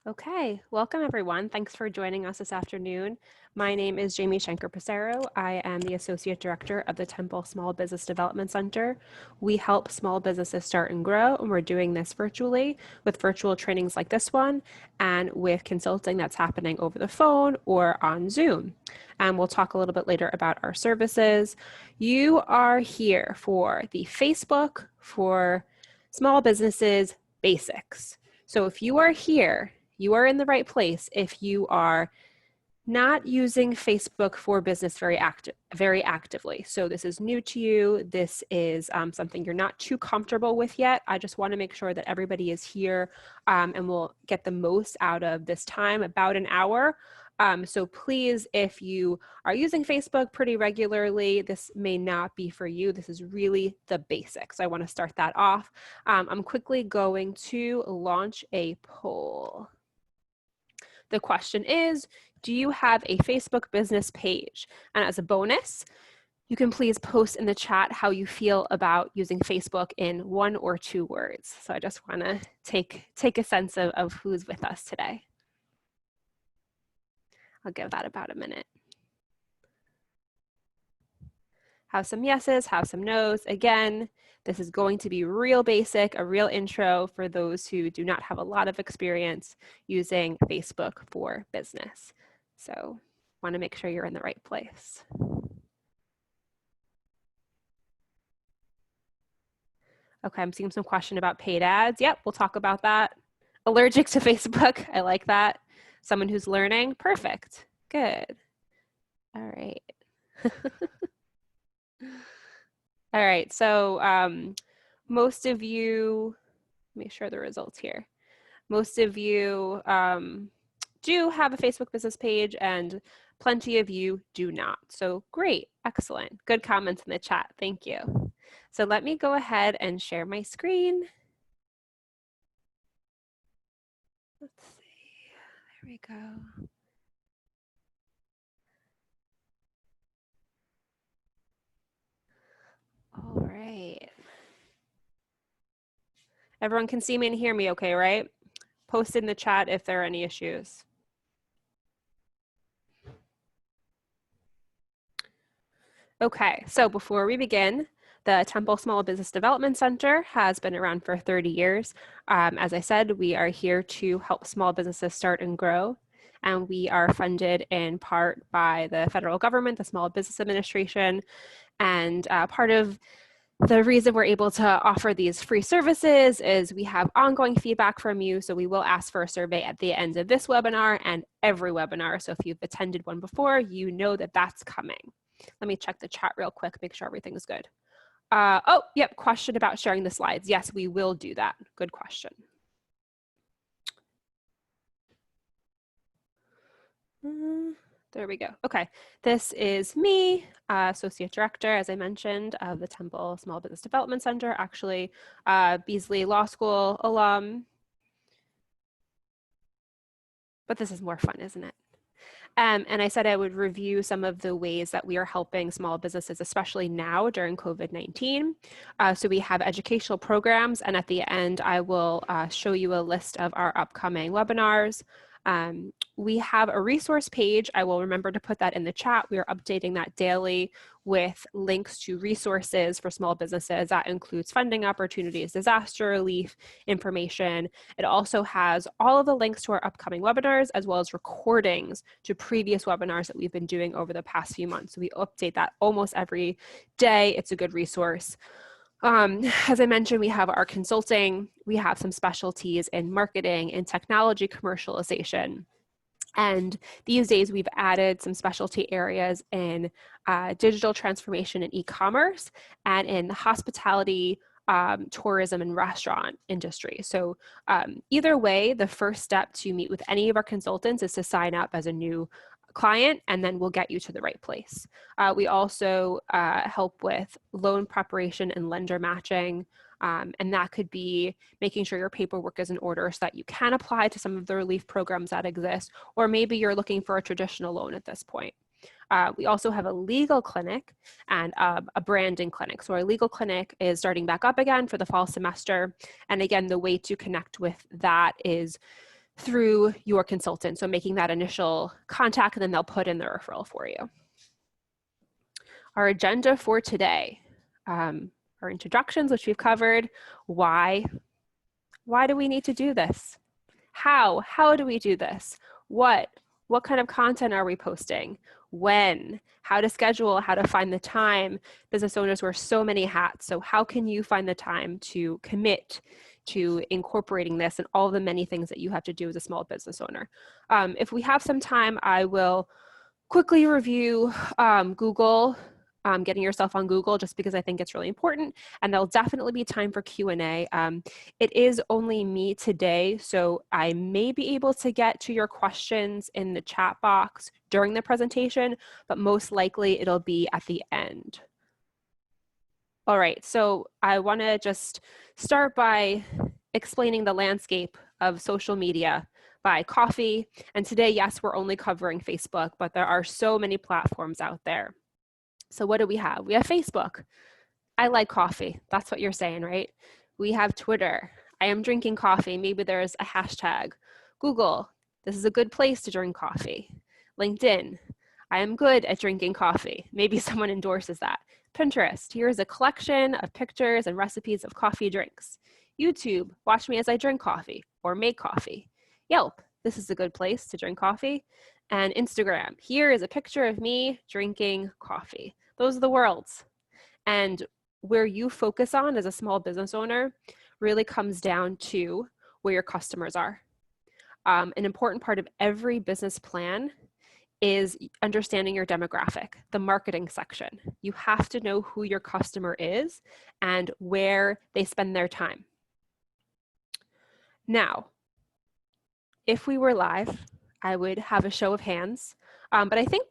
Okay, welcome everyone. Thanks for joining us this afternoon. My name is Jamie Schenker-Passero. I am the Associate Director of the Temple Small Business Development Center. We help small businesses start and grow, and we're doing this virtually with virtual trainings like this one and with consulting that's happening over the phone or on Zoom. And we'll talk a little bit later about our services. You are here for the Facebook for Small Businesses Basics. So if you are here, you are in the right place if you are not using Facebook for business very actively. So this is new to you. This is something you're not too comfortable with yet. I just want to make sure that everybody is here and will get the most out of this time, about an hour. So please, if you are using Facebook pretty regularly, this may not be for you. This is really the basics. I want to start that off. I'm quickly going to launch a poll. The question is, do you have a Facebook business page? And as a bonus, you can please post in the chat how you feel about using Facebook in 1 or 2 words. So I just want to take a sense of who's with us today. I'll give that about a minute. Have some yeses, have some nos. Again, this is going to be real basic, a real intro for those who do not have a lot of experience using Facebook for business. So want to make sure you're in the right place. Okay, I'm seeing some question about paid ads. Yep, we'll talk about that. Allergic to Facebook, I like that. Someone who's learning, perfect, good. All right. All right, so most of you, let me share the results here. Most of you do have a Facebook business page and plenty of you do not. So great, excellent. Good comments in the chat, thank you. So let me go ahead and share my screen. Let's see, there we go. All right. Everyone can see me and hear me okay, right? Post in the chat if there are any issues. Okay, so before we begin, the Temple Small Business Development Center has been around for 30 years. As I said, we are here to help small businesses start and grow. And we are funded in part by the federal government, the Small Business Administration. And part of the reason we're able to offer these free services is we have ongoing feedback from you. So we will ask for a survey at the end of this webinar and every webinar. So if you've attended one before, you know that that's coming. Let me check the chat real quick, make sure everything is good. Oh, yep, question about sharing the slides. Yes, we will do that. Good question. There we go. Okay, this is me, Associate Director, as I mentioned, of the Temple Small Business Development Center, actually Beasley Law School alum. But this is more fun, isn't it? And I said I would review some of the ways that we are helping small businesses, especially now during COVID-19. So we have educational programs, and at the end, I will show you a list of our upcoming webinars. We have a resource page. I will remember to put that in the chat. We are updating that daily with links to resources for small businesses. That includes funding opportunities, disaster relief information. It also has all of the links to our upcoming webinars, as well as recordings to previous webinars that we've been doing over the past few months. So we update that almost every day. It's a good resource. As I mentioned, we have our consulting, we have some specialties in marketing and technology commercialization. And these days we've added some specialty areas in digital transformation and e-commerce and in the hospitality, tourism and restaurant industry. So either way, the first step to meet with any of our consultants is to sign up as a new client, and then we'll get you to the right place. We also help with loan preparation and lender matching, and that could be making sure your paperwork is in order so that you can apply to some of the relief programs that exist, or maybe you're looking for a traditional loan at this point. We also have a legal clinic and a branding clinic. So our legal clinic is starting back up again for the fall semester. And again, the way to connect with that is through your consultant. So making that initial contact, and then they'll put in the referral for you. Our agenda for today, our introductions, which we've covered. Why do we need to do this? How do we do this? What kind of content are we posting? When? How to schedule, how to find the time. Business owners wear so many hats, so how can you find the time to commit to incorporating this and all the many things that you have to do as a small business owner? If we have some time, I will quickly review Google, getting yourself on Google, just because I think it's really important, and there'll definitely be time for Q&A. It is only me today, so I may be able to get to your questions in the chat box during the presentation, but most likely it'll be at the end. All right, so I want to just start by explaining the landscape of social media by coffee. And today, yes, we're only covering Facebook, but there are so many platforms out there. So what do we have? We have Facebook. I like coffee. That's what you're saying, right? We have Twitter. I am drinking coffee. Maybe there's a hashtag. Google. This is a good place to drink coffee. LinkedIn. I am good at drinking coffee. Maybe someone endorses that. Pinterest. Here's a collection of pictures and recipes of coffee drinks. YouTube. Watch me as I drink coffee or make coffee. Yelp. This is a good place to drink coffee. And Instagram. Here is a picture of me drinking coffee. Those are the worlds. And where you focus on as a small business owner really comes down to where your customers are. An important part of every business plan is understanding your demographic, the marketing section. You have to know who your customer is and where they spend their time. Now, if we were live, I would have a show of hands, but I think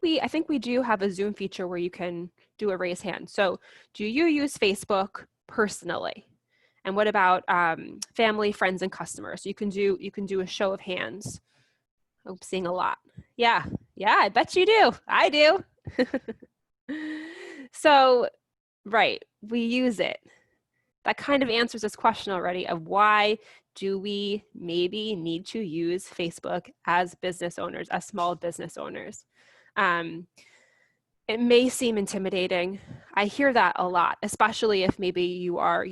we do have a Zoom feature where you can do a raise hand. So do you use Facebook personally? And what about family, friends, and customers? You can do a show of hands. I'm seeing a lot. Yeah, I bet you do. I do. So, right, we use it. That kind of answers this question already of why do we maybe need to use Facebook as business owners, as small business owners? It may seem intimidating. I hear that a lot, especially if maybe you are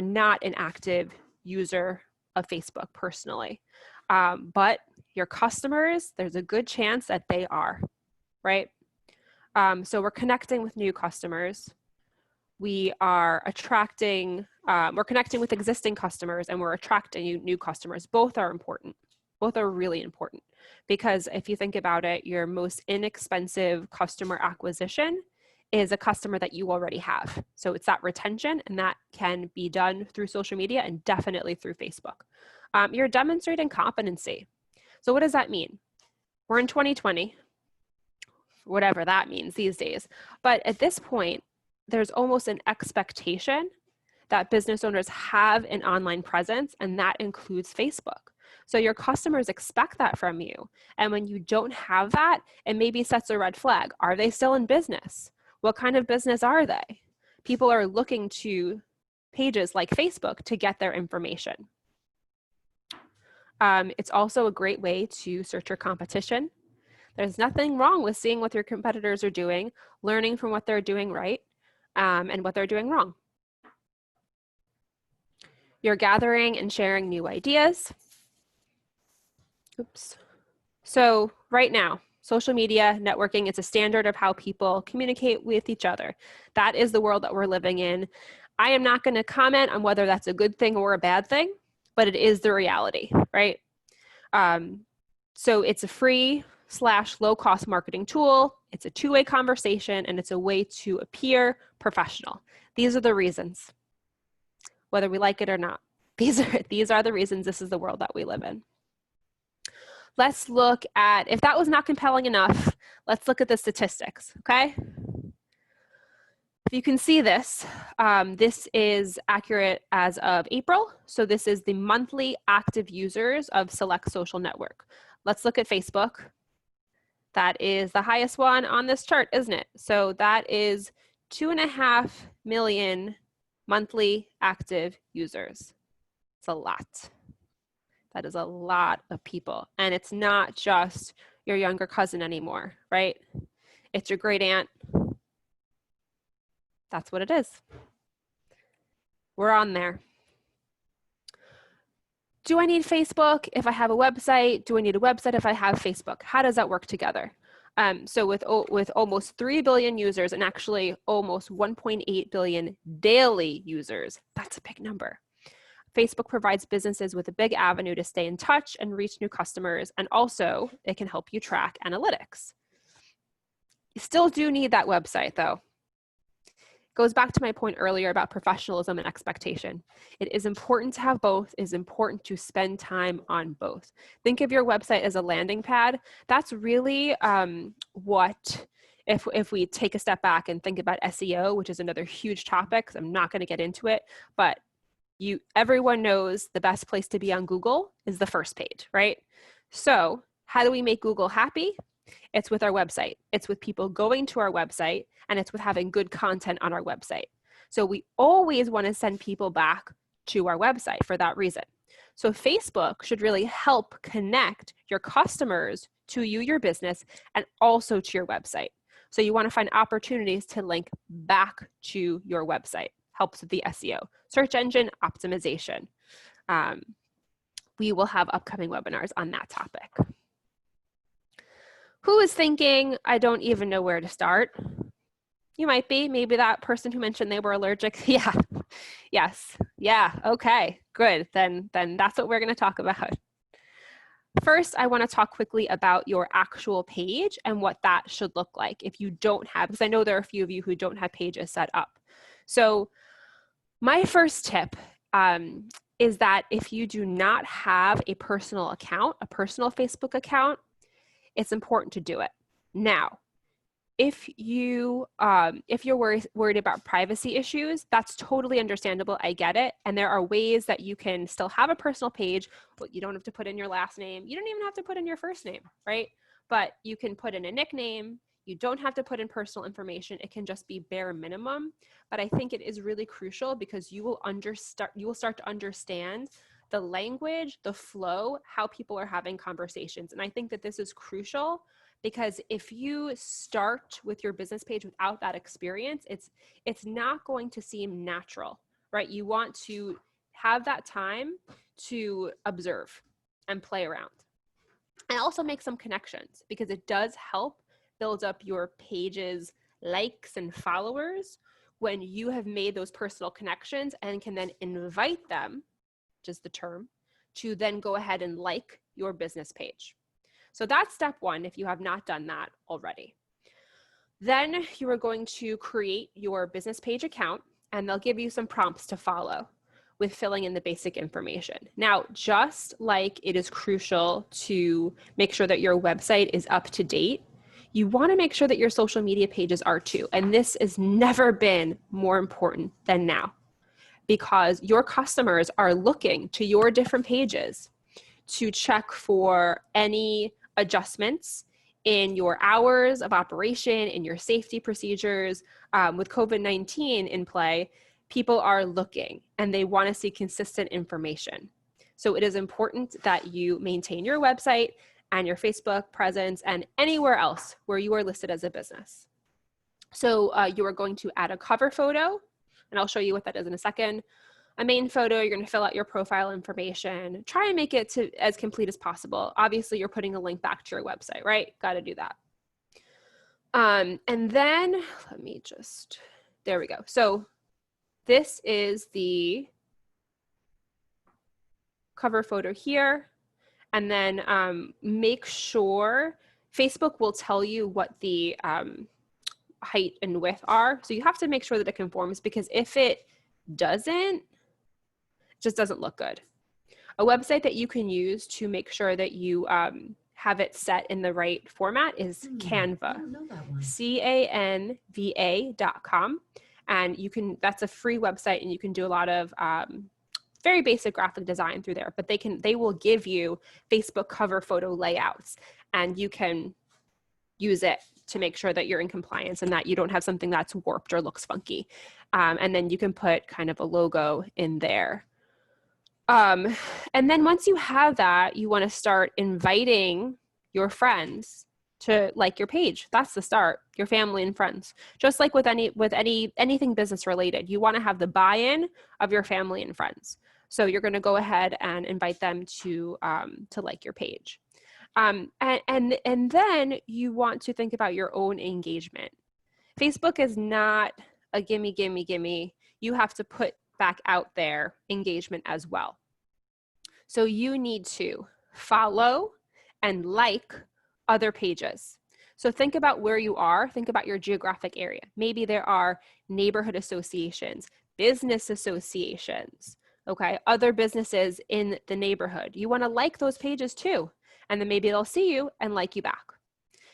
not an active user of Facebook personally. But your customers, there's a good chance that they are, right? So we're connecting with new customers. We are attracting, we're connecting with existing customers, and we're attracting new customers. Both are important. Both are really important, because if you think about it, your most inexpensive customer acquisition is a customer that you already have. So it's that retention, and that can be done through social media and definitely through Facebook. You're demonstrating competency. So what does that mean? We're in 2020, whatever that means these days. But at this point, there's almost an expectation that business owners have an online presence, and that includes Facebook. So your customers expect that from you. And when you don't have that, it maybe sets a red flag. Are they still in business? What kind of business are they? People are looking to pages like Facebook to get their information. It's also a great way to search your competition. There's nothing wrong with seeing what your competitors are doing, learning from what they're doing right, and what they're doing wrong. You're gathering and sharing new ideas. Oops. So right now, social media, networking, it's a standard of how people communicate with each other. That is the world that we're living in. I am not going to comment on whether that's a good thing or a bad thing, but it is the reality, right? So it's a free/low-cost marketing tool. It's a two-way conversation, and it's a way to appear professional. These are the reasons, whether we like it or not. These are the reasons this is the world that we live in. Let's look at, if that was not compelling enough, let's look at the statistics, okay? If you can see this, this is accurate as of April. So this is the monthly active users of Select Social Network. Let's look at Facebook. That is the highest one on this chart, isn't it? So that is 2.5 million monthly active users. It's a lot. That is a lot of people. And it's not just your younger cousin anymore, right? It's your great aunt. That's what it is. We're on there. Do I need Facebook if I have a website? Do I need a website if I have Facebook? How does that work together? So with almost 3 billion users and actually almost 1.8 billion daily users, that's a big number. Facebook provides businesses with a big avenue to stay in touch and reach new customers, and also it can help you track analytics. You still do need that website though. Goes back to my point earlier about professionalism and expectation. It is important to have both. It is important to spend time on both. Think of your website as a landing pad. That's really what, if we take a step back and think about SEO, which is another huge topic, 'cause I'm not going to get into it, but everyone knows the best place to be on Google is the first page, right? So how do we make Google happy? It's with our website. It's with people going to our website, and it's with having good content on our website. So we always want to send people back to our website for that reason. So Facebook should really help connect your customers to you, your business, and also to your website. So you want to find opportunities to link back to your website. Helps with the SEO, search engine optimization. We will have upcoming webinars on that topic. Who is thinking, I don't even know where to start? You might be, maybe that person who mentioned they were allergic. Yeah, yes, yeah, okay, good. Then that's what we're gonna talk about. First, I wanna talk quickly about your actual page and what that should look like if you don't have, because I know there are a few of you who don't have pages set up. So my first tip is that if you do not have a personal account, a personal Facebook account, it's important to do it. Now, if you're worried about privacy issues, that's totally understandable. I get it. And there are ways that you can still have a personal page, but you don't have to put in your last name. You don't even have to put in your first name, right? But you can put in a nickname. You don't have to put in personal information. It can just be bare minimum. But I think it is really crucial because you will start to understand the language, the flow, how people are having conversations. And I think that this is crucial because if you start with your business page without that experience, it's not going to seem natural, right? You want to have that time to observe and play around. And also make some connections because it does help build up your page's likes and followers when you have made those personal connections and can then invite them, just the term, to then go ahead and like your business page. So that's step one if you have not done that already. Then you are going to create your business page account and they'll give you some prompts to follow with filling in the basic information. Now, just like it is crucial to make sure that your website is up to date, you want to make sure that your social media pages are too. And this has never been more important than now because your customers are looking to your different pages to check for any adjustments in your hours of operation, in your safety procedures. With COVID-19 in play, people are looking and they want to see consistent information. So it is important that you maintain your website and your Facebook presence and anywhere else where you are listed as a business. So you are going to add a cover photo, and I'll show you what that is in a second. A main photo, you're going to fill out your profile information. Try and make it as complete as possible. Obviously, you're putting a link back to your website, right? Got to do that. And then let me just, there we go. So this is the cover photo here. And then make sure Facebook will tell you what the height and width are. So you have to make sure that it conforms because if it doesn't, just doesn't look good. A website that you can use to make sure that you have it set in the right format is Canva. I don't know that one. Canva.com. And you can, that's a free website and you can do a lot of very basic graphic design through there, but they will give you Facebook cover photo layouts and you can use it to make sure that you're in compliance and that you don't have something that's warped or looks funky. And then you can put kind of a logo in there. And then once you have that, you want to start inviting your friends to like your page. That's the start. Your family and friends. Just like with anything business related, you want to have the buy-in of your family and friends. So you're going to go ahead and invite them to like your page. And then you want to think about your own engagement. Facebook is not a gimme, gimme, gimme. You have to put back out there engagement as well. So you need to follow and like other pages. So think about where you are, think about your geographic area. Maybe there are neighborhood associations, business associations, okay, other businesses in the neighborhood. You want to like those pages too, and then maybe they'll see you and like you back.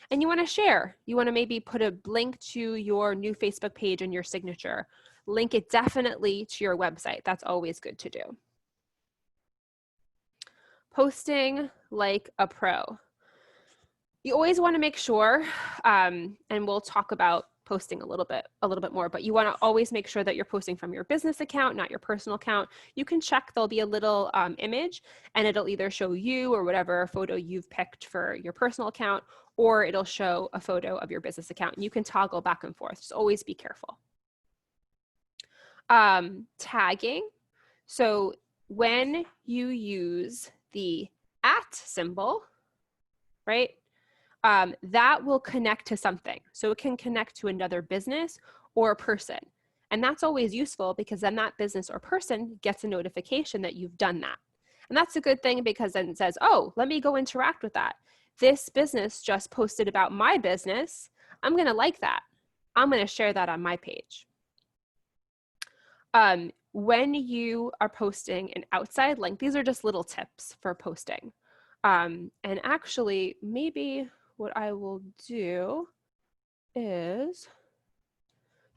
And you want to share. You want to maybe put a link to your new Facebook page in your signature. Link it definitely to your website. That's always good to do. Posting like a pro. You always want to make sure, and we'll talk about posting a little bit more, but you want to always make sure that you're posting from your business account, not your personal account. You can check, there'll be a little image, and it'll either show you or whatever photo you've picked for your personal account, or it'll show a photo of your business account. And you can toggle back and forth. Just always be careful. Tagging. So when you use the @ symbol, right? That will connect to something. So it can connect to another business or a person. And that's always useful because then that business or person gets a notification that you've done that. And that's a good thing because then it says, oh, let me go interact with that. This business just posted about my business. I'm going to like that. I'm going to share that on my page. When you are posting an outside link, these are just little tips for posting. And actually, maybe what I will do is,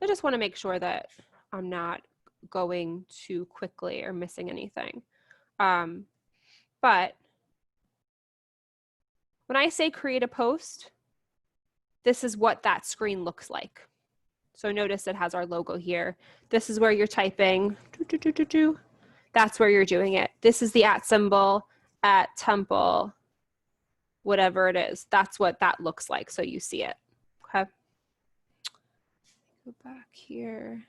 I just want to make sure that I'm not going too quickly or missing anything. But when I say create a post, this is what that screen looks like. So notice it has our logo here. This is where you're typing. That's where you're doing it. This is the @ symbol, @temple, whatever it is. That's what that looks like. So you see it. Okay. Go back here.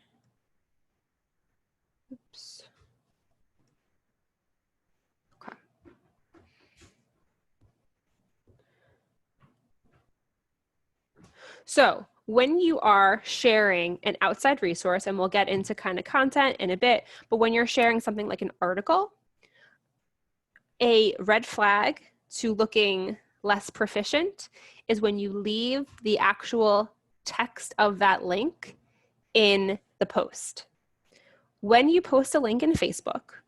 Oops. Okay. So when you are sharing an outside resource, and we'll get into kind of content in a bit, but when you're sharing something like an article, a red flag to looking less proficient is when you leave the actual text of that link in the post. When you post a link in Facebook,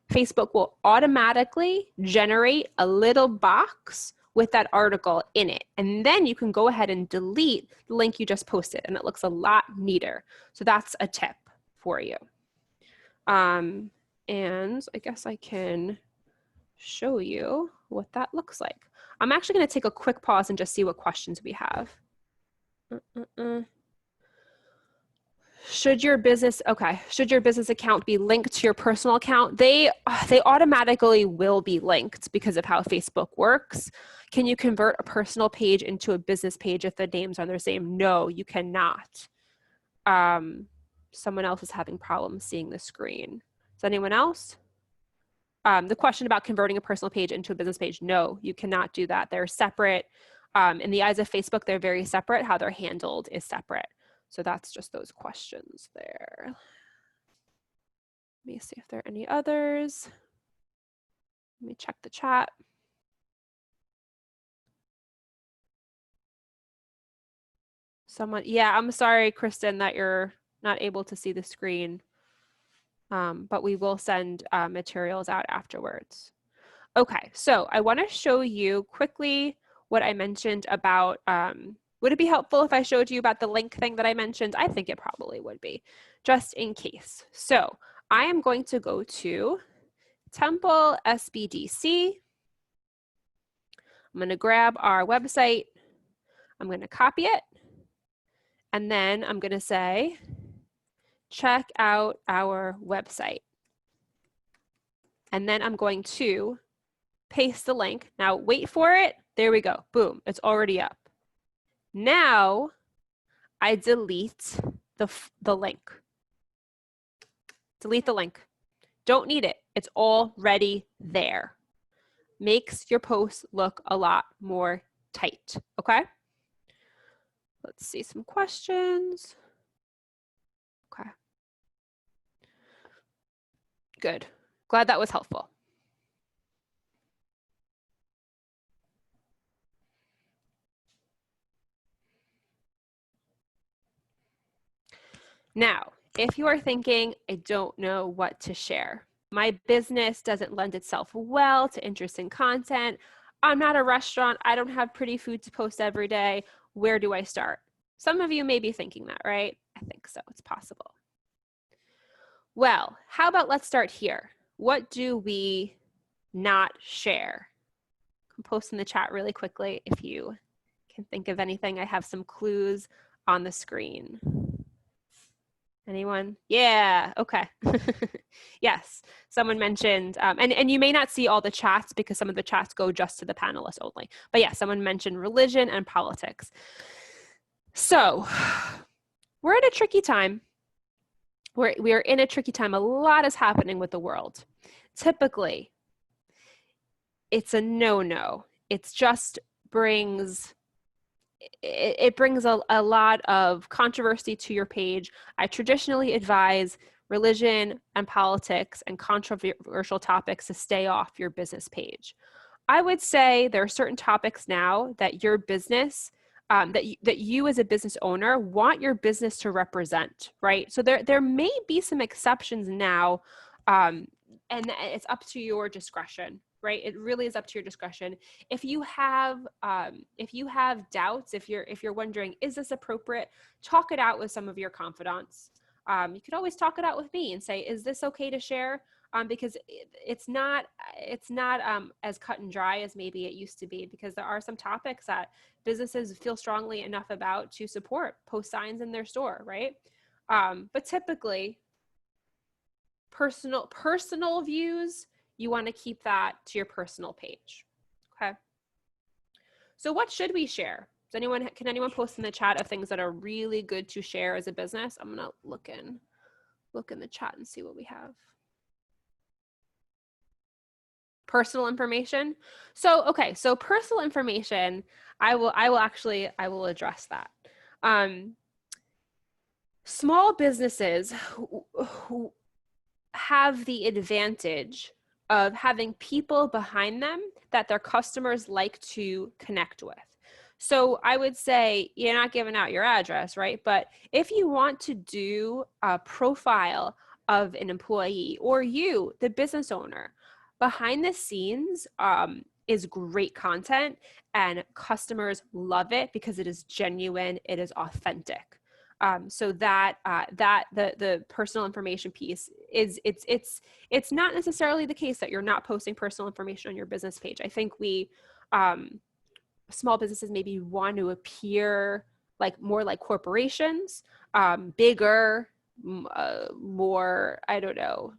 Facebook will automatically generate a little box with that article in it. And then you can go ahead and delete the link you just posted, and it looks a lot neater. So that's a tip for you. And I guess I can show you what that looks like. I'm actually going to take a quick pause and just see what questions we have. Should your business account be linked to your personal account? They automatically will be linked because of how Facebook works. Can you convert a personal page into a business page if the names are the same? No, you cannot. Someone else is having problems seeing the screen. Is anyone else? The question about converting a personal page into a business page, no, you cannot do that. They're separate. In the eyes of Facebook, they're very separate. How they're handled is separate. So that's just those questions there. Let me see if there are any others. Let me check the chat. Yeah, I'm sorry, Kristen, that you're not able to see the screen, but we will send materials out afterwards. Okay, so I want to show you quickly what I mentioned about, would it be helpful if I showed you about the link thing that I mentioned? I think it probably would be, just in case. So I am going to go to Temple SBDC. I'm going to grab our website. I'm going to copy it. And then I'm going to say, check out our website. and then I'm going to paste the link. Now wait for it. There we go. Boom, it's already up. Now I delete the link. Delete the link. Don't need it. It's already there. Makes your post look a lot more tight, okay? Let's see some questions. Okay. Good. Glad that was helpful. Now, if you are thinking, I don't know what to share, my business doesn't lend itself well to interesting content, I'm not a restaurant, I don't have pretty food to post every day, where do I start? Some of you may be thinking that, right? I think so, it's possible. Well, how about let's start here. What do we not share? I can post in the chat really quickly if you can think of anything. I have some clues on the screen. Anyone? Yeah, okay. Yes, someone mentioned, and you may not see all the chats because some of the chats go just to the panelists only. But yeah, someone mentioned religion and politics. So we're in a tricky time. We are in a tricky time. A lot is happening with the world. Typically, it's a no-no. It just brings it brings a lot of controversy to your page. I traditionally advise religion and politics and controversial topics to stay off your business page. I would say there are certain topics now that your business, that you as a business owner want your business to represent, right? So there may be some exceptions now, and it's up to your discretion. Right, it really is up to your discretion. If you have doubts, if you're wondering, is this appropriate? Talk it out with some of your confidants. You could always talk it out with me and say, is this okay to share? Because it's not as cut and dry as maybe it used to be. Because there are some topics that businesses feel strongly enough about to support, post signs in their store, right? But typically, personal views, you want to keep that to your personal page, okay? So what should we share? Can anyone post in the chat of things that are really good to share as a business? I'm gonna look in the chat and see what we have. Personal information. So okay, so personal information, I will address that. Small businesses who have the advantage of having people behind them that their customers like to connect with. So I would say you're not giving out your address, right? But if you want to do a profile of an employee or you, the business owner, behind the scenes is great content, and customers love it because it is genuine, it is authentic. So that the personal information piece is it's not necessarily the case that you're not posting personal information on your business page. I think small businesses maybe want to appear more like corporations, bigger, more, I don't know,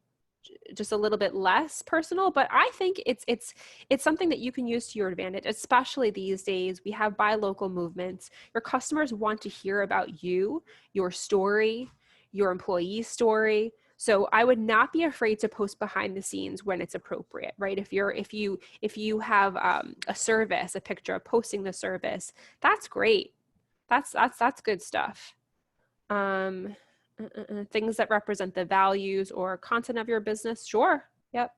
just a little bit less personal, but I think it's something that you can use to your advantage, especially these days. We have buy local movements. Your customers want to hear about you, your story, your employee story. So I would not be afraid to post behind the scenes when it's appropriate, right? If you have a service, a picture of posting the service, that's great. That's good stuff. Things that represent the values or content of your business. Sure. Yep.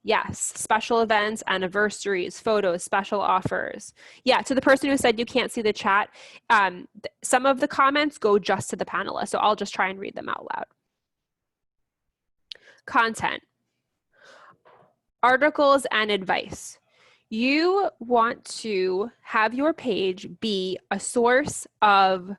Yes. Special events, anniversaries, photos, special offers. Yeah. To the person who said you can't see the chat, some of the comments go just to the panelists. So I'll just try and read them out loud. Content. Articles and advice. You want to have your page be a source of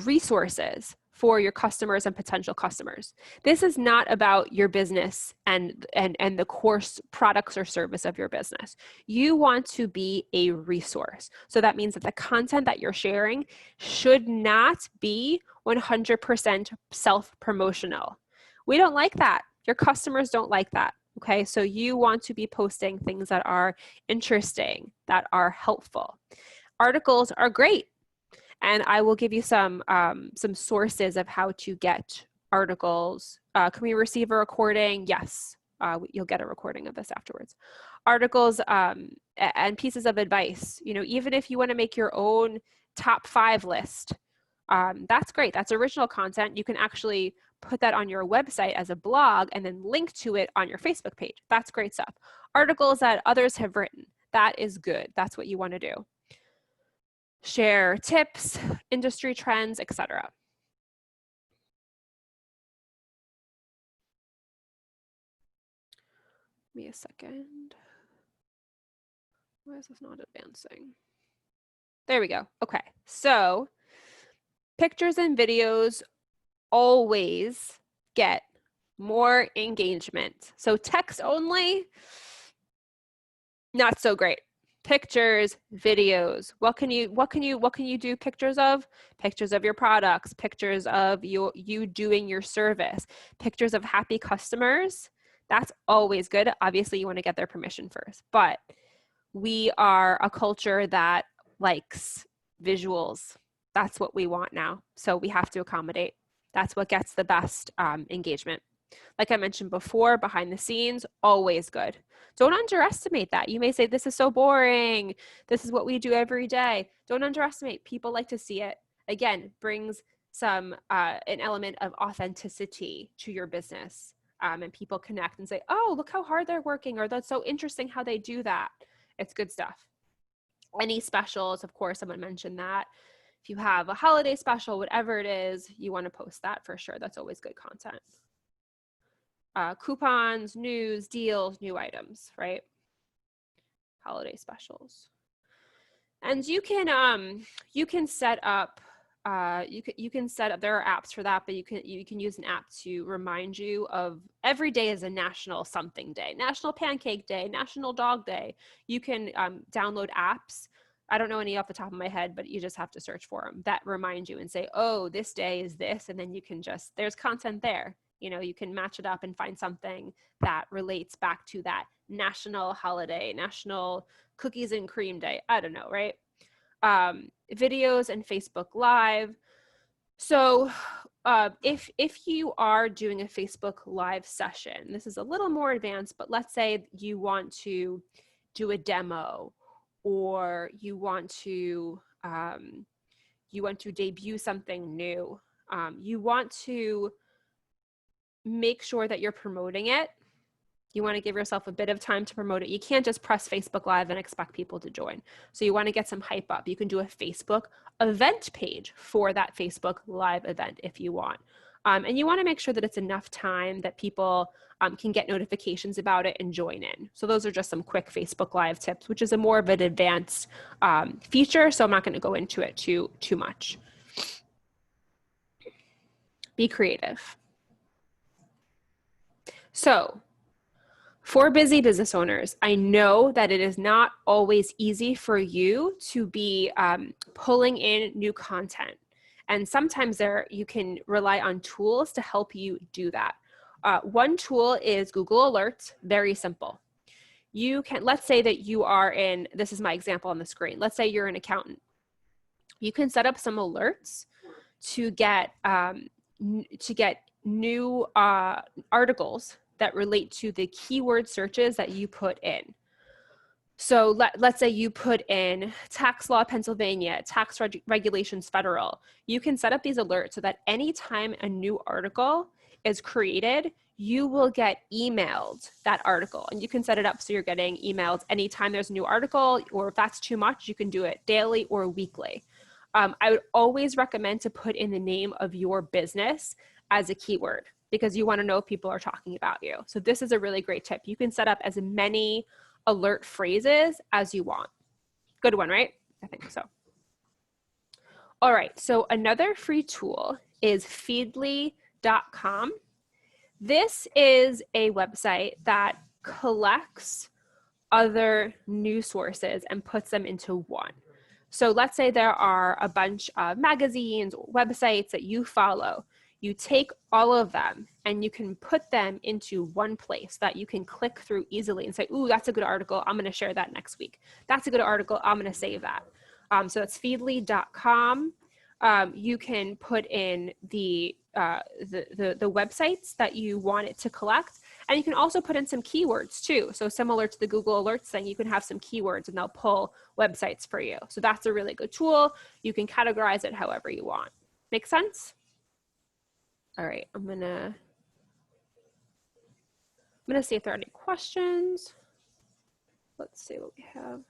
resources for your customers and potential customers. This is not about your business and the course, products, or service of your business. You want to be a resource. So that means that the content that you're sharing should not be 100% self-promotional. We don't like that. Your customers don't like that. Okay, so you want to be posting things that are interesting, that are helpful. Articles are great. And I will give you some sources of how to get articles. Can we receive a recording? Yes, you'll get a recording of this afterwards. Articles and pieces of advice. You know, even if you want to make your own top 5 list, that's great. That's original content. You can actually put that on your website as a blog and then link to it on your Facebook page. That's great stuff. Articles that others have written. That is good. That's what you want to do. Share tips, industry trends, etc. Give me a second. Why is this not advancing? There we go. Okay, so pictures and videos always get more engagement. So text only, not so great. Pictures, videos. What can you do pictures of? Pictures of your products, pictures of you doing your service, pictures of happy customers. That's always good. Obviously, you want to get their permission first, but we are a culture that likes visuals. That's what we want now. So we have to accommodate. That's what gets the best engagement. Like I mentioned before, behind the scenes, always good. Don't underestimate that. You may say, this is so boring. This is what we do every day. Don't underestimate. People like to see it. Again, brings some an element of authenticity to your business. And people connect and say, oh, look how hard they're working, or that's so interesting how they do that. It's good stuff. Any specials, of course, someone mentioned that. If you have a holiday special, whatever it is, you want to post that for sure. That's always good content. Coupons, news, deals, new items, right? Holiday specials. And you can set up you can set up, there are apps for that, but you can use an app to remind you of every day is a national something day, National Pancake Day, National Dog Day. You can download apps. I don't know any off the top of my head, but you just have to search for them that remind you and say, oh, this day is this. And then you can just, there's content there. You know, you can match it up and find something that relates back to that national holiday, National Cookies and Cream Day. I don't know, right? Videos and Facebook Live. So if you are doing a Facebook Live session, this is a little more advanced, but let's say you want to do a demo, or you want to debut something new. You want to make sure that you're promoting it. You want to give yourself a bit of time to promote it. You can't just press Facebook Live and expect people to join. So you want to get some hype up. You can do a Facebook event page for that Facebook Live event if you want. And you want to make sure that it's enough time that people can get notifications about it and join in. So those are just some quick Facebook Live tips, which is a more of an advanced feature. So I'm not going to go into it too much. Be creative. So for busy business owners, I know that it is not always easy for you to be pulling in new content. And sometimes you can rely on tools to help you do that. One tool is Google Alerts, very simple. You can, let's say that you are in, this is my example on the screen. Let's say you're an accountant. You can set up some alerts to get new articles that relate to the keyword searches that you put in. So let's say you put in tax law Pennsylvania, tax regulations federal. You can set up these alerts so that anytime a new article is created, you will get emailed that article. And you can set it up so you're getting emailed anytime there's a new article, or if that's too much, you can do it daily or weekly. I would always recommend to put in the name of your business as a keyword, because you want to know if people are talking about you. So this is a really great tip. You can set up as many alert phrases as you want. Good one, right? I think so. All right, so another free tool is feedly.com. This is a website that collects other news sources and puts them into one. So let's say there are a bunch of magazines or websites that you follow. You take all of them and you can put them into one place that you can click through easily and say, ooh, that's a good article. I'm going to share that next week. That's a good article. I'm going to save that. So that's feedly.com. You can put in the websites that you want it to collect. And you can also put in some keywords too. So similar to the Google Alerts thing, you can have some keywords and they'll pull websites for you. So that's a really good tool. You can categorize it however you want. Make sense? All right, I'm gonna see if there are any questions. Let's see what we have.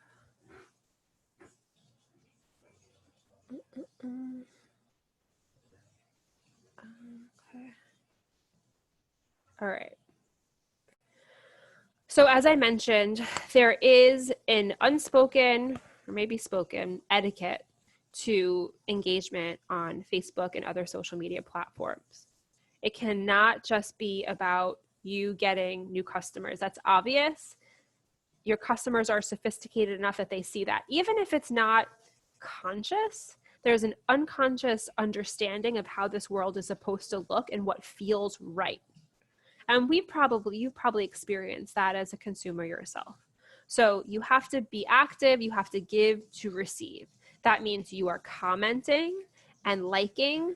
Okay. All right. So as I mentioned, there is an unspoken or maybe spoken etiquette to engagement on Facebook and other social media platforms. It cannot just be about you getting new customers. That's obvious. Your customers are sophisticated enough that they see that. Even if it's not conscious, there's an unconscious understanding of how this world is supposed to look and what feels right. And you've probably experienced that as a consumer yourself. So you have to be active, you have to give to receive. That means you are commenting and liking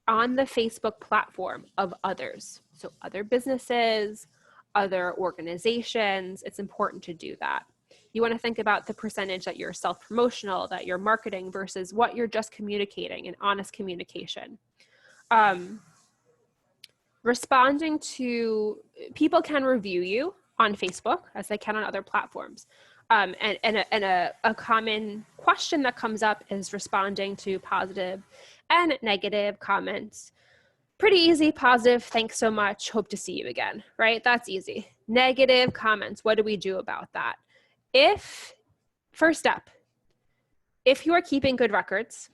on the Facebook platform of others. So other businesses, other organizations, it's important to do that. You want to think about the percentage that you're self-promotional, that you're marketing versus what you're just communicating, and honest communication. Responding to, people can review you on Facebook as they can on other platforms. And a common question that comes up is responding to positive and negative comments. Pretty easy. Positive, thanks so much, hope to see you again, right? That's easy. Negative comments, what do we do about that? First step, if you are keeping good records,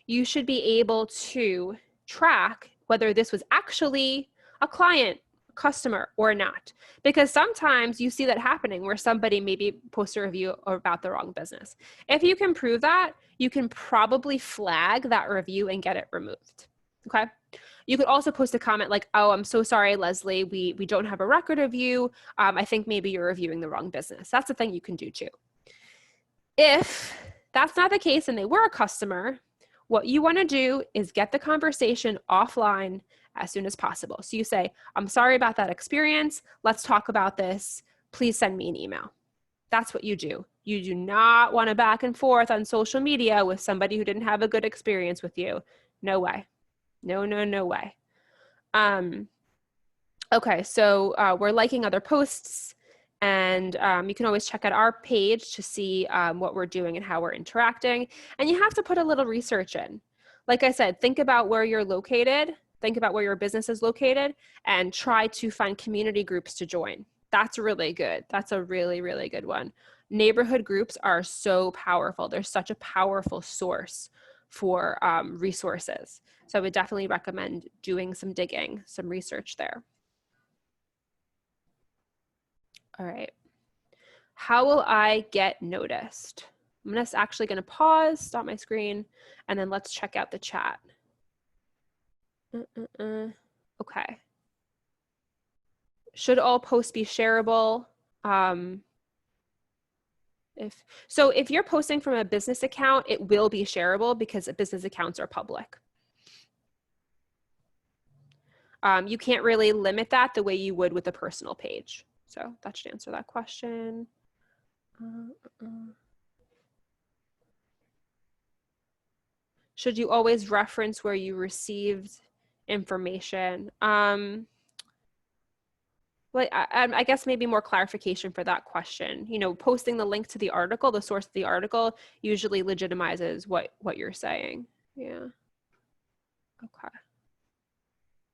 you should be able to track whether this was actually a client, customer, or not. Because sometimes you see that happening where somebody maybe posts a review about the wrong business. If you can prove that, you can probably flag that review and get it removed, okay? You could also post a comment like, oh, I'm so sorry, Leslie, we don't have a record of you. I think maybe you're reviewing the wrong business. That's a thing you can do too. If that's not the case and they were a customer, what you want to do is get the conversation offline as soon as possible. So you say, I'm sorry about that experience. Let's talk about this. Please send me an email. That's what you do. You do not want to back and forth on social media with somebody who didn't have a good experience with you. No way. No, no, no way. Okay, so we're liking other posts, and you can always check out our page to see what we're doing and how we're interacting. And you have to put a little research in. Like I said, think about where you're located, think about where your business is located, and try to find community groups to join. That's really good. That's a really, really good one. Neighborhood groups are so powerful. They're such a powerful source for resources. So I would definitely recommend doing some digging, some research there. All right. How will I get noticed? I'm actually going to pause, stop my screen, and then let's check out the chat. Okay. Should all posts be shareable? If you're posting from a business account, it will be shareable because business accounts are public. You can't really limit that the way you would with a personal page. So that should answer that question. Should you always reference where you received information? Well, I guess maybe more clarification for that question. You know, posting the link to the article, the source of the article, usually legitimizes what you're saying. Yeah. Okay.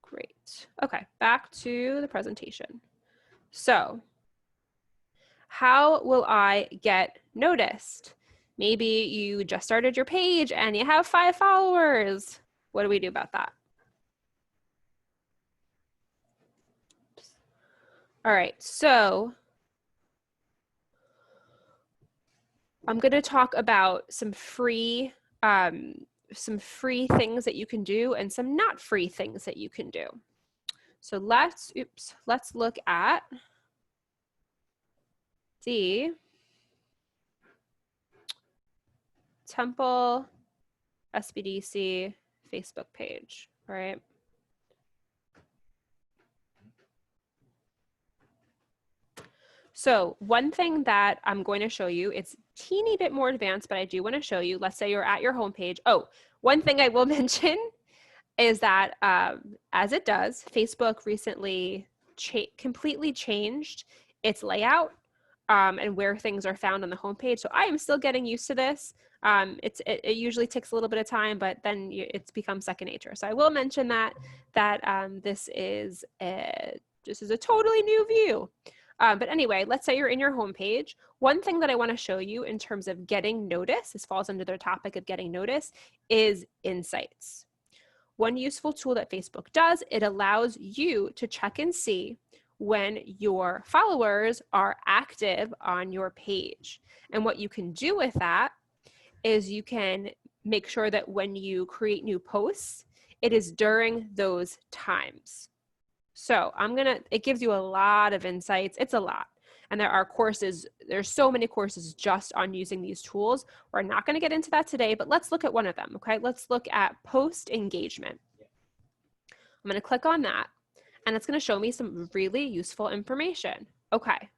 Great. Okay, back to the presentation. So, how will I get noticed? Maybe you just started your page and you have 5 followers. What do we do about that? Oops. All right, so I'm going to talk about some free free things that you can do and some not free things that you can do. So let's look at the Temple SBDC Facebook page, right? So one thing that I'm going to show you, it's a teeny bit more advanced, but I do want to show you. Let's say you're at your homepage. Oh, one thing I will mention is that as it does, Facebook recently completely changed its layout and where things are found on the homepage. So I am still getting used to this. It usually takes a little bit of time, but then it's become second nature. So I will mention that this is a totally new view. But anyway, let's say you're in your homepage. One thing that I want to show you in terms of getting notice, this falls under the topic of getting notice, is insights. One useful tool that Facebook does, it allows you to check and see when your followers are active on your page. And what you can do with that is you can make sure that when you create new posts, it is during those times. So it gives you a lot of insights. It's a lot. And there are courses, there's so many courses just on using these tools. We're not going to get into that today, but let's look at one of them, okay? Let's look at post engagement. I'm going to click on that, and it's going to show me some really useful information. Okay.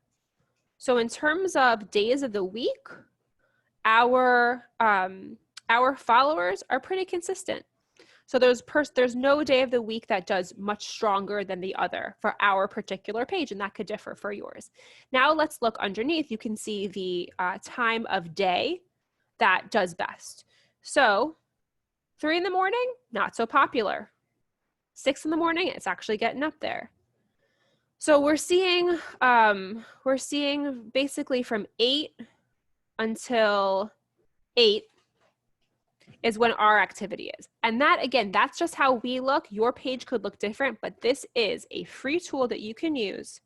So in terms of days of the week, our followers are pretty consistent. So there's no day of the week that does much stronger than the other for our particular page, and that could differ for yours. Now let's look underneath. You can see the time of day that does best. So 3 in the morning, not so popular. 6 in the morning, it's actually getting up there. So we're seeing basically from 8 until 8 is when our activity is. And that, again, that's just how we look. Your page could look different, but this is a free tool that you can use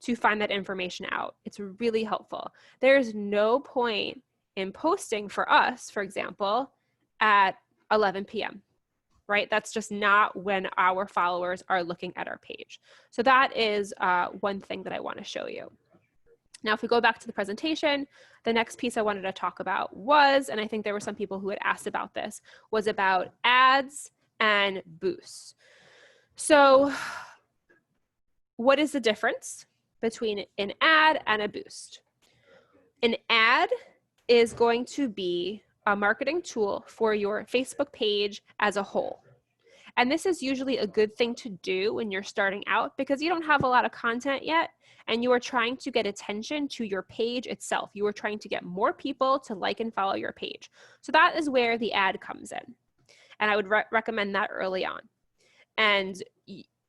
to find that information out. It's really helpful. There's no point in posting for us, for example, at 11 p.m., right? That's just not when our followers are looking at our page. So that is one thing that I want to show you. Now, if we go back to the presentation, the next piece I wanted to talk about was, and I think there were some people who had asked about this, was about ads and boosts. So what is the difference between an ad and a boost? An ad is going to be a marketing tool for your Facebook page as a whole. And this is usually a good thing to do when you're starting out because you don't have a lot of content yet and you are trying to get attention to your page itself. You are trying to get more people to like and follow your page. So that is where the ad comes in. And I would recommend that early on. And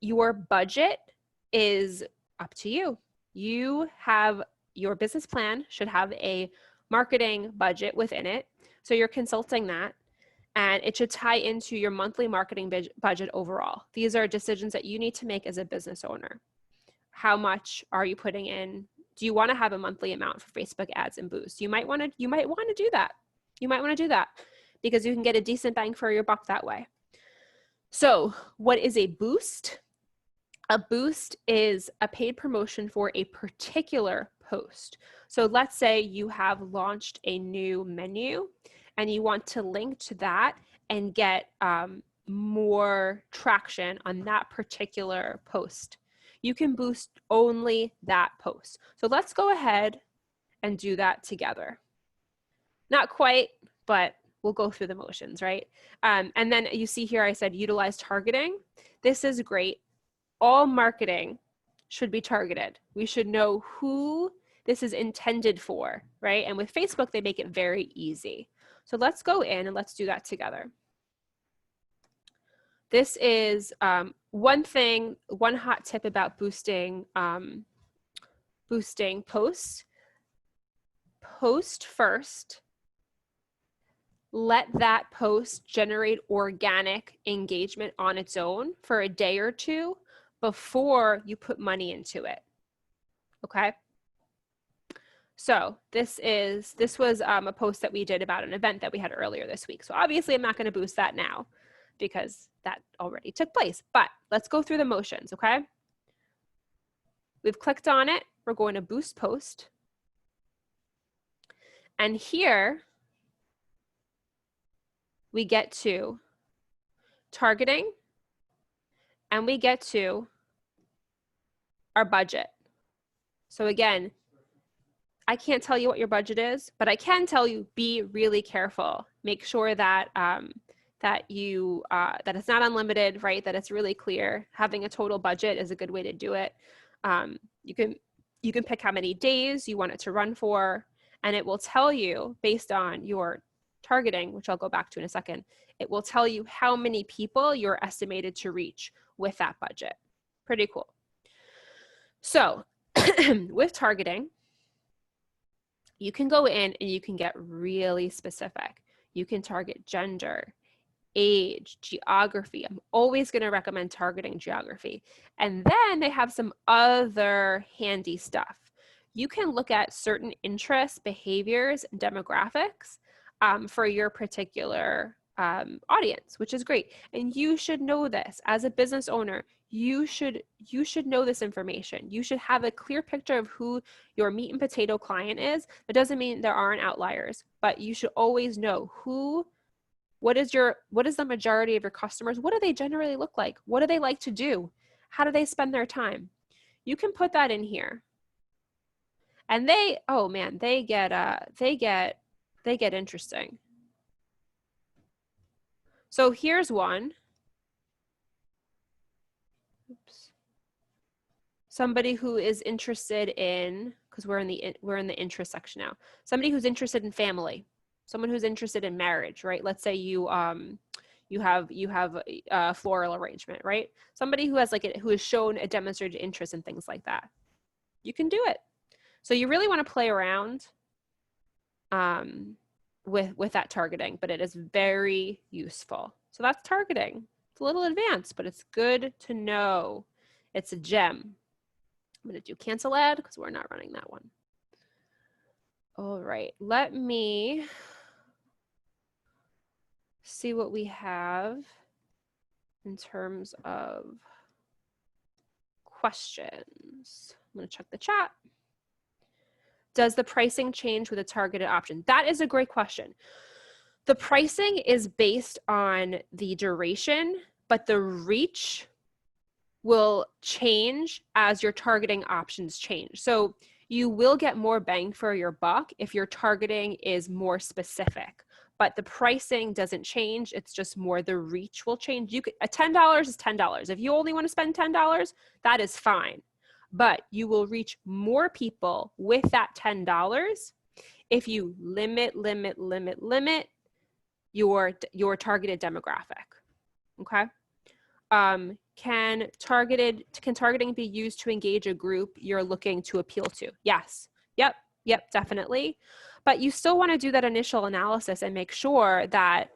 your budget is up to you. Your business plan should have a marketing budget within it. So you're consulting that. And it should tie into your monthly marketing budget overall. These are decisions that you need to make as a business owner. How much are you putting in? Do you want to have a monthly amount for Facebook ads and boosts? You might want to do that. You might want to do that because you can get a decent bang for your buck that way. So what is a boost? A boost is a paid promotion for a particular post. So let's say you have launched a new menu and you want to link to that and get more traction on that particular post. You can boost only that post. So let's go ahead and do that together. Not quite, but we'll go through the motions, right? And then you see here I said utilize targeting. This is great. All marketing should be targeted. We should know who this is intended for, right? And with Facebook, they make it very easy. So let's go in and let's do that together. This is one hot tip about boosting posts. Post first. Let that post generate organic engagement on its own for a day or two before you put money into it, okay? So this was a post that we did about an event that we had earlier this week. So obviously I'm not going to boost that now because that already took place, but let's go through the motions, okay? We've clicked on it. We're going to boost post. And here we get to targeting and we get to our budget. So again, I can't tell you what your budget is, but I can tell you be really careful. Make sure that that it's not unlimited, right? That it's really clear. Having a total budget is a good way to do it. You can pick how many days you want it to run for, and it will tell you based on your targeting, which I'll go back to in a second. It will tell you how many people you're estimated to reach with that budget. Pretty cool. So with targeting, you can go in and you can get really specific. You can target gender, age, geography. I'm always going to recommend targeting geography. And then they have some other handy stuff. You can look at certain interests, behaviors, and demographics for your particular audience, which is great. And you should know this as a business owner. You should know this information. You should have a clear picture of who your meat and potato client is. That doesn't mean there aren't outliers, but you should always know what is the majority of your customers? What do they generally look like? What do they like to do? How do they spend their time? You can put that in here. And they get interesting. So here's one. Oops. Somebody who is interested in, because we're in the interest section now. Somebody who's interested in family, someone who's interested in marriage, right? Let's say you have a floral arrangement, right? Somebody who has who has shown a demonstrated interest in things like that. You can do it. So you really want to play around with that targeting, but it is very useful. So that's targeting. It's a little advanced, but it's good to know. It's a gem. I'm going to do cancel ad because we're not running that one. All right, let me see what we have in terms of questions. I'm going to check the chat. Does the pricing change with a targeted option? That is a great question. The pricing is based on the duration, but the reach will change as your targeting options change. So you will get more bang for your buck if your targeting is more specific, but the pricing doesn't change. It's just more the reach will change. $10 is $10. If you only want to spend $10, that is fine. But you will reach more people with that $10 if you limit your targeted demographic. Okay. Can targeting be used to engage a group you're looking to appeal to? Yes. Yep, definitely. But you still want to do that initial analysis and make sure that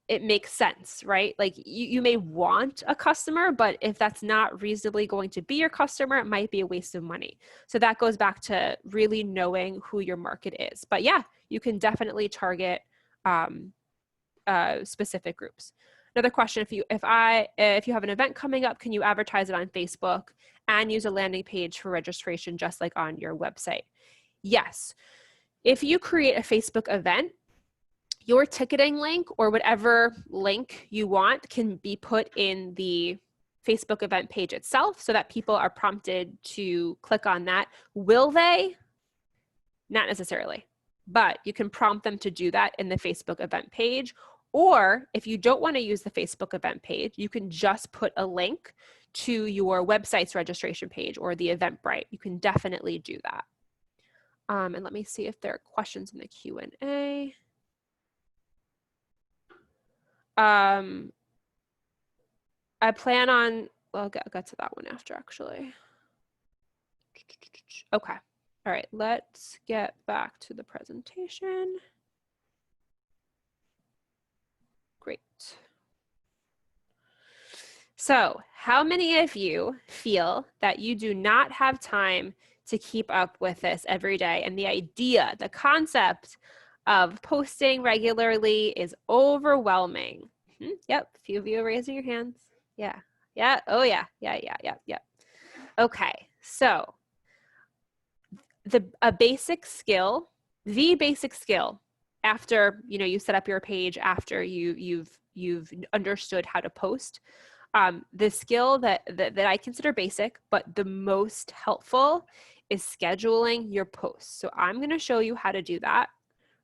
it makes sense, right? Like you may want a customer, but if that's not reasonably going to be your customer, it might be a waste of money. So that goes back to really knowing who your market is. But yeah, you can definitely target specific groups. Another question, if you have an event coming up, can you advertise it on Facebook and use a landing page for registration just like on your website? Yes. If you create a Facebook event, your ticketing link or whatever link you want can be put in the Facebook event page itself so that people are prompted to click on that. Will they? Not necessarily, but you can prompt them to do that in the Facebook event page. Or if you don't want to use the Facebook event page, you can just put a link to your website's registration page or the Eventbrite. You can definitely do that. And let me see if there are questions in the Q&A. I plan on, well, I'll get to that one after actually. Okay. All right, let's get back to the presentation. Great. So how many of you feel that you do not have time to keep up with this every day. And the idea, the concept of posting regularly is overwhelming. Yep, a few of you are raising your hands. Yeah, yeah, oh yeah, yeah. Okay, so the basic skill after you set up your page, after you've understood how to post, the skill that I consider basic but the most helpful is scheduling your posts. So I'm going to show you how to do that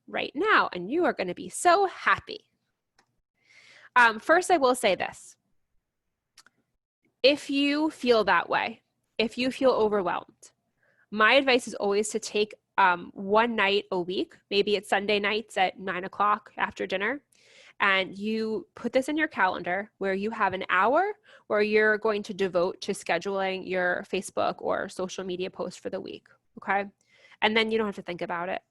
right now, and you are going to be so happy. First, I will say this. If you feel that way, if you feel overwhelmed, my advice is always to take one night a week, maybe it's Sunday nights at 9 o'clock after dinner, and you put this in your calendar where you have an hour where you're going to devote to scheduling your Facebook or social media posts for the week, okay? And then you don't have to think about it.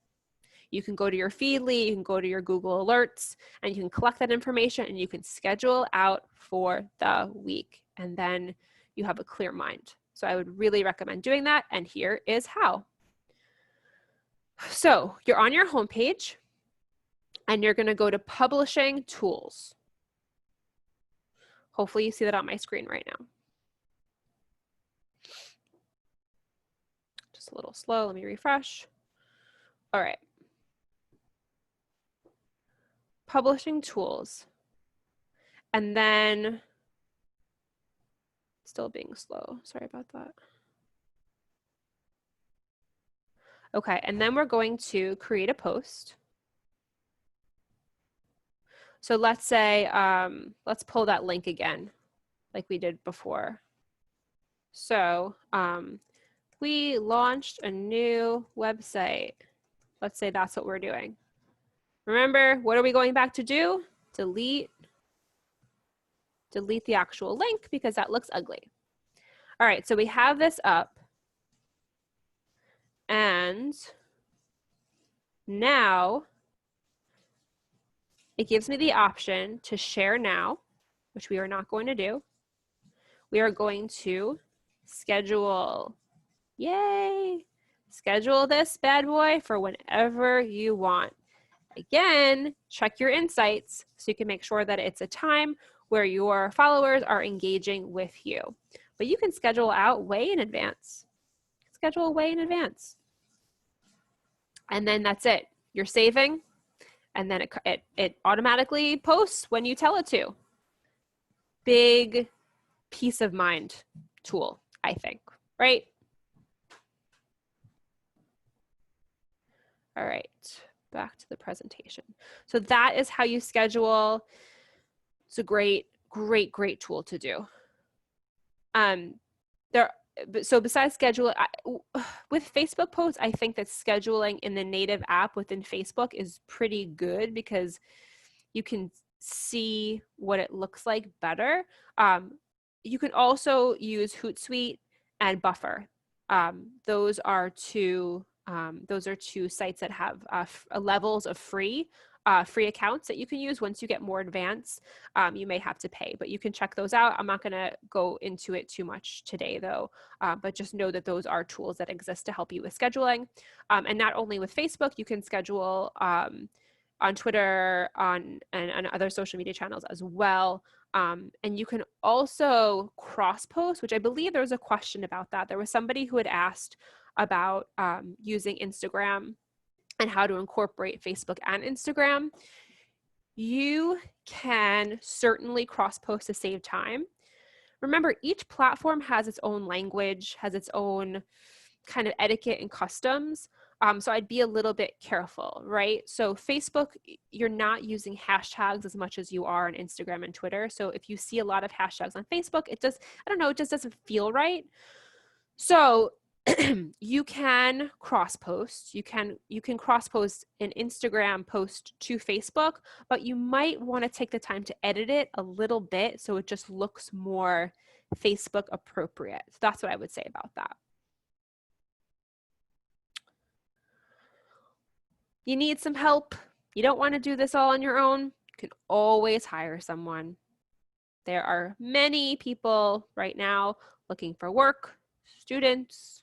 You can go to your Feedly, you can go to your Google Alerts, and you can collect that information and you can schedule out for the week. And then you have a clear mind. So I would really recommend doing that. And here is how. So you're on your homepage and you're going to go to Publishing Tools. Hopefully you see that on my screen right now. Just a little slow. Let me refresh. All right. Publishing Tools. And then, still being slow. Sorry about that. Okay, and then we're going to create a post. So let's say, let's pull that link again, like we did before. So we launched a new website. Let's say that's what we're doing. Remember, what are we going back to do? Delete the actual link because that looks ugly. All right, so we have this up. And now it gives me the option to share now, which we are not going to do. We are going to schedule. Yay! Schedule this bad boy for whenever you want. Again, check your insights so you can make sure that it's a time where your followers are engaging with you. But you can schedule out way in advance. Schedule way in advance. And then that's it. You're saving, and then it automatically posts when you tell it to. Big peace of mind tool, I think, right? All right, back to the presentation. So that is how you schedule. It's a great tool to do. So besides schedule, with Facebook posts, I think that scheduling in the native app within Facebook is pretty good because you can see what it looks like better. You can also use Hootsuite and Buffer. Those are two sites that have levels of free accounts that you can use. Once you get more advanced, you may have to pay, but you can check those out. I'm not going to go into it too much today though, but just know that those are tools that exist to help you with scheduling. And not only with Facebook, you can schedule on Twitter, and other social media channels as well. And you can also cross-post, which I believe there was a question about that. There was somebody who had asked about using Instagram and how to incorporate Facebook and Instagram. You can certainly cross-post to save time. Remember, each platform has its own language, has its own kind of etiquette and customs. So I'd be a little bit careful, right? So Facebook, you're not using hashtags as much as you are on Instagram and Twitter. So if you see a lot of hashtags on Facebook, it just doesn't feel right. So you can cross-post. You can cross-post an Instagram post to Facebook, but you might want to take the time to edit it a little bit so it just looks more Facebook appropriate. So that's what I would say about that. You need some help. You don't want to do this all on your own. You can always hire someone. There are many people right now looking for work, students,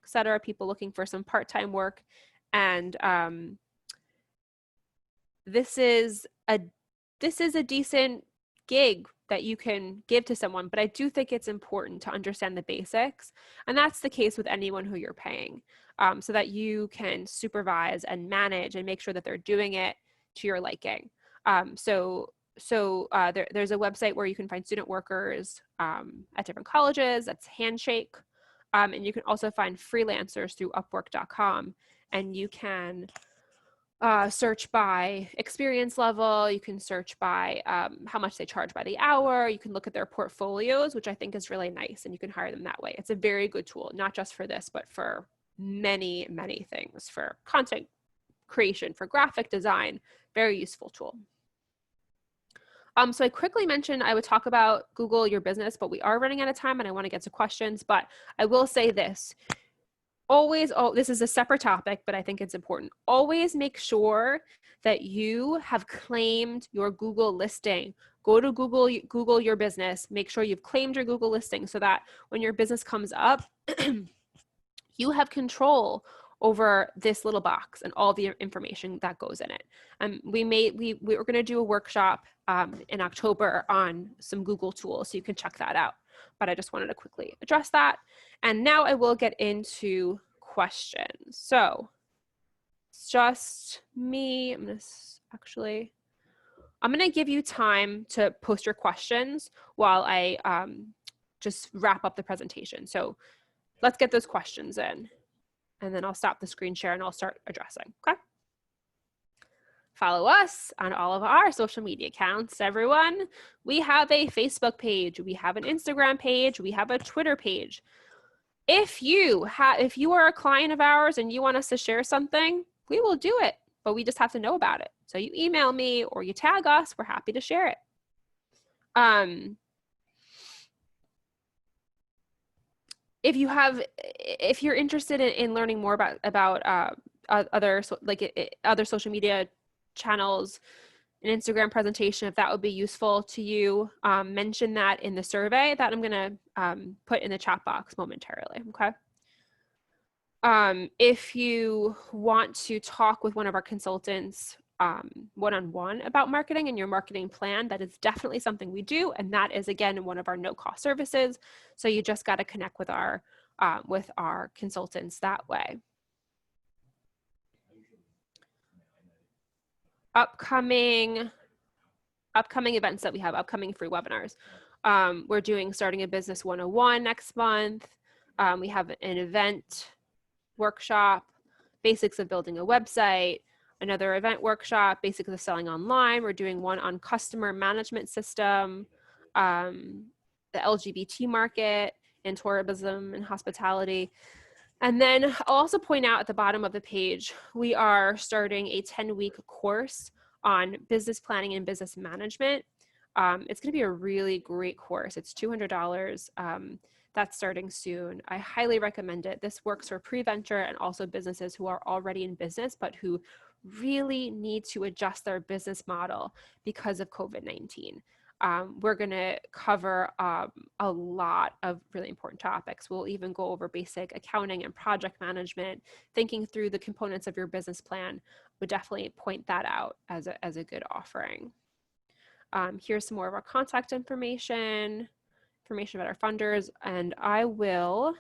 et cetera, people looking for some part-time work. And this is a decent gig that you can give to someone, but I do think it's important to understand the basics. And that's the case with anyone who you're paying, so that you can supervise and manage and make sure that they're doing it to your liking. There's a website where you can find student workers at different colleges. That's Handshake. And you can also find freelancers through Upwork.com. And you can search by experience level. You can search by how much they charge by the hour. You can look at their portfolios, which I think is really nice, and you can hire them that way. It's a very good tool, not just for this, but for many, many things, for content creation, for graphic design. Very useful tool. So I quickly mentioned I would talk about Google Your Business, but we are running out of time and I want to get to questions. But I will say this. Always, this is a separate topic, but I think it's important. Always make sure that you have claimed your Google listing. Go to Google Your Business. Make sure you've claimed your Google listing so that when your business comes up, you have control over this little box and all the information that goes in it. We were going to do a workshop in October on some Google tools, so you can check that out. But I just wanted to quickly address that. And now I will get into questions. So it's just me. I'm going to give you time to post your questions while I just wrap up the presentation. So let's get those questions in. And then I'll stop the screen share and I'll start addressing, okay? Follow us on all of our social media accounts, everyone. We have a Facebook page, we have an Instagram page, we have a Twitter page. If you are a client of ours and you want us to share something, we will do it, but we just have to know about it. So you email me or you tag us, we're happy to share it. If you're interested in learning more about other social media channels, an Instagram presentation, if that would be useful to you, mention that in the survey that I'm gonna put in the chat box momentarily, okay? If you want to talk with one of our consultants one-on-one about marketing and your marketing plan, that is definitely something we do, and that is, again, one of our no-cost services. So you just got to connect with our consultants that way. Upcoming events that we have, upcoming free webinars. We're doing Starting a Business 101 next month. We have an event workshop, Basics of Building a Website, another event workshop, Basics of Selling Online. We're doing one on customer management system, the LGBT market, and tourism and hospitality. And then I'll also point out at the bottom of the page, we are starting a 10-week course on business planning and business management. It's going to be a really great course. It's $200. That's starting soon. I highly recommend it. This works for pre-venture and also businesses who are already in business, but who really need to adjust their business model because of COVID-19. We're going to cover a lot of really important topics. We'll even go over basic accounting and project management, thinking through the components of your business plan. Would definitely point that out as a good offering. Here's some more of our contact information about our funders, and I will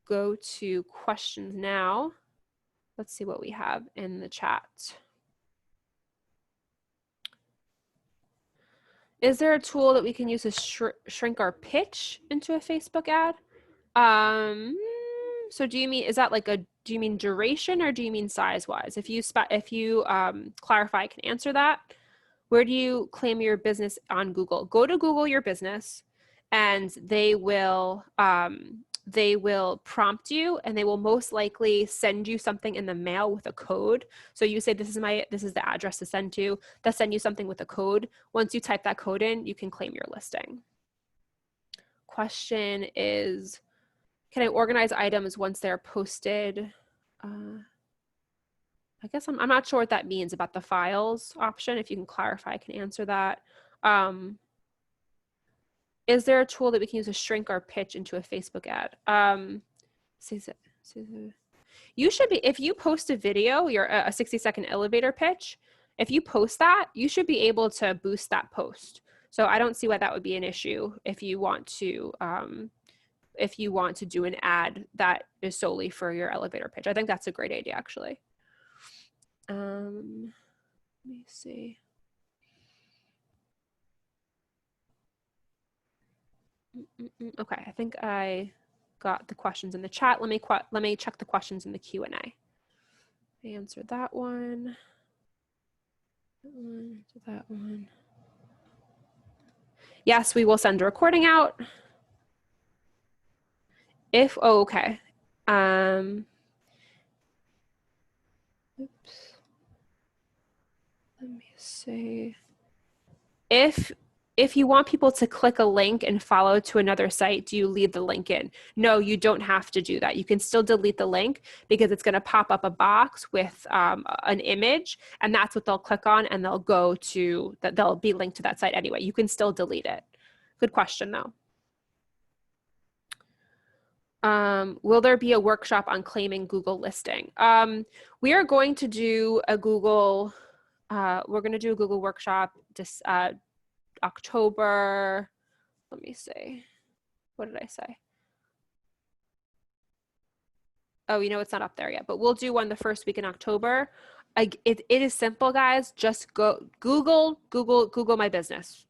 go to questions now. Let's see what we have in the chat. Is there a tool that we can use to shrink our pitch into a Facebook ad? So do you mean, do you mean duration or do you mean size-wise? If you clarify, I can answer that. Where do you claim your business on Google? Go to Google Your Business, and they will prompt you, and they will most likely send you something in the mail with a code. So you say, this is the address to send to. They'll send you something with a code. Once you type that code in, you can claim your listing. Question is, can I organize items once they're posted? I guess I'm not sure what that means about the files option. If you can clarify, I can answer that. Is there a tool that we can use to shrink our pitch into a Facebook ad? You should be, if you post a video, a 60-second elevator pitch, if you post that, you should be able to boost that post. So I don't see why that would be an issue if you want to do an ad that is solely for your elevator pitch. I think that's a great idea, actually. Let me see. Okay, I think I got the questions in the chat. Let me check the questions in the Q&A. I answered that one. That one. Yes, we will send a recording out. If, oh, okay. Oops. Let me see. If you want people to click a link and follow to another site, do you leave the link in? No, you don't have to do that. You can still delete the link because it's going to pop up a box with an image, and that's what they'll click on, and they'll go to that. They'll be linked to that site anyway. You can still delete it. Good question, though. Will there be a workshop on claiming Google listing? We are going to do a Google. We're going to do a Google workshop this October. Let me see. What did I say? Oh, you know, it's not up there yet, but we'll do one the first week in October. It is simple, guys. Just go Google my business,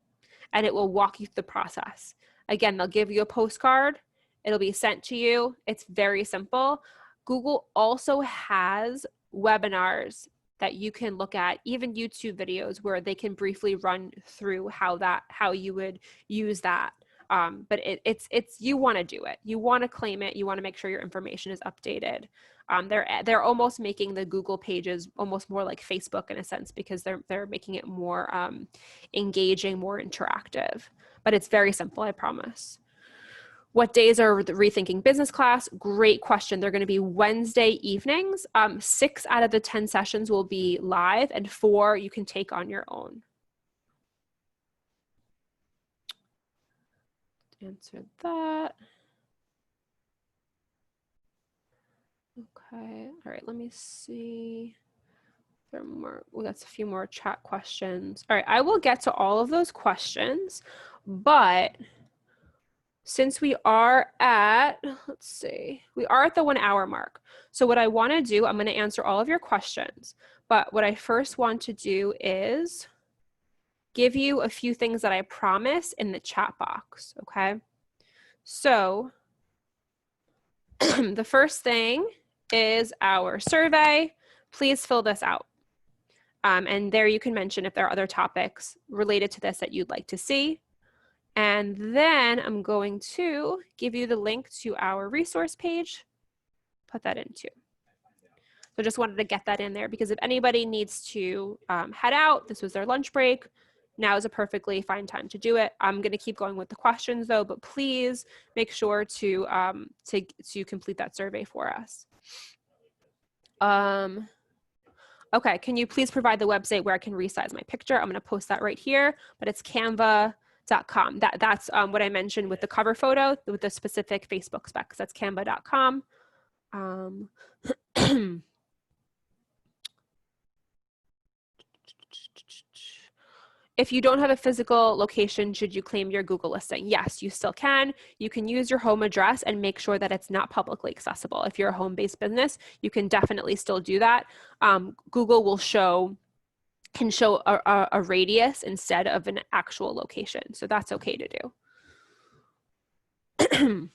and it will walk you through the process. Again, they'll give you a postcard. It'll be sent to you. It's very simple. Google also has webinars that you can look at, even YouTube videos where they can briefly run through how you would use that. But it's you want to do it. You want to claim it. You want to make sure your information is updated. They're almost making the Google pages almost more like Facebook in a sense, because they're making it more engaging, more interactive. But it's very simple, I promise. What days are the Rethinking Business class? Great question. They're going to be Wednesday evenings. 6 out of the 10 sessions will be live, and 4 you can take on your own. Answer that. Okay. All right. Let me see. There are more. Well, that's a few more chat questions. All right. I will get to all of those questions, but since we are at, let's see, we are at the 1 hour mark. So what I want to do, I'm going to answer all of your questions, but what I first want to do is give you a few things that I promise in the chat box. Okay. So the first thing is our survey. Please fill this out. And there you can mention if there are other topics related to this that you'd like to see. And then I'm going to give you the link to our resource page. Put that in too. So just wanted to get that in there, because if anybody needs to head out, this was their lunch break, now is a perfectly fine time to do it. I'm going to keep going with the questions though, but please make sure to complete that survey for us. Okay, can you please provide the website where I can resize my picture? I'm going to post that right here, but it's canva.com. That's what I mentioned with the cover photo with the specific Facebook specs. That's canva.com. If you don't have a physical location, should you claim your Google listing? Yes, you still can. You can use your home address and make sure that it's not publicly accessible. If you're a home-based business, you can definitely still do that. Google will can show a radius instead of an actual location. So that's okay to do.